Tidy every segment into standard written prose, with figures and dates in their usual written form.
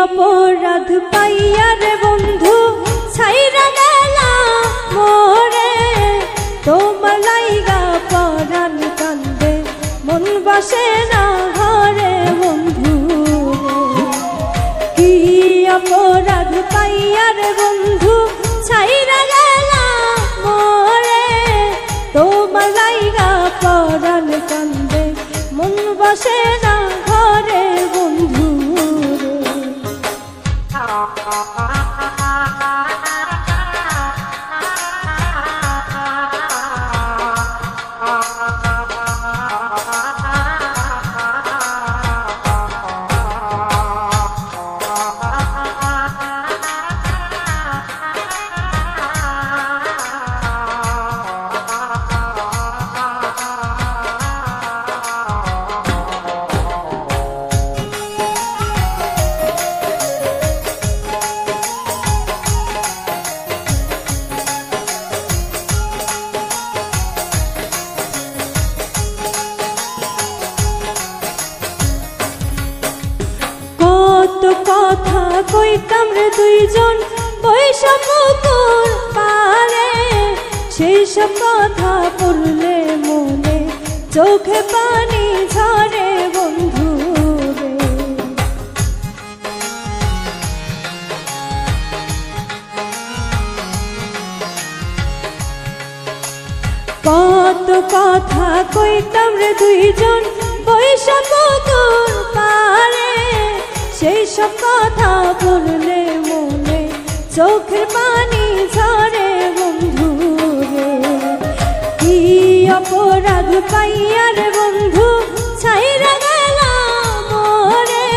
অপরাধ পাইয়া রে বন্ধু ছাইরা গেলা মোরে, তোমার লাইগা পরাণ কান্দে মন বসে না ঘরে বন্ধু। কি অপরাধ পাইয়া রে বন্ধু ছাইরা গেলা মোরে, তোমার লাইগা পরাণ কান্দে মন বসে না ঘরে বন্ধু। কথা কইতাম রে দুইজন বৈশা পুকুর পারে, সেই সব কথা পড়লে মনে চোখে পানি ঝরে বন্ধু রে। কত কথা কইতাম রে দুইজন বৈশা পুকুর পারে, সেই সব কথা পড়লে মনে চোখের পানি ঝরে বন্ধু রে। কি অপরাধ পাইয়া রে বন্ধু ছাইরা গেলা মোরে,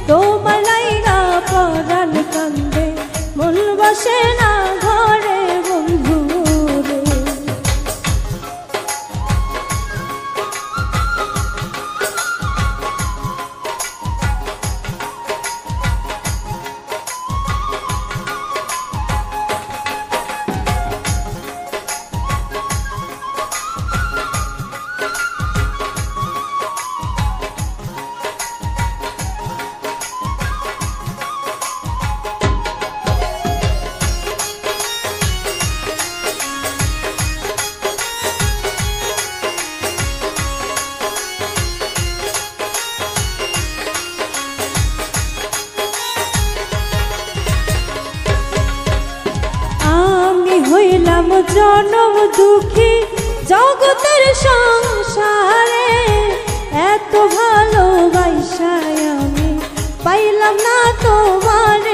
তোমার লাইগা পরাণ কান্দে মন বসে না ঘরে বন্ধু রে। হইলাম জনম দুঃখী জগতের সংসারে, এত ভালোবাসায় আমি পাইলাম না তোমারে।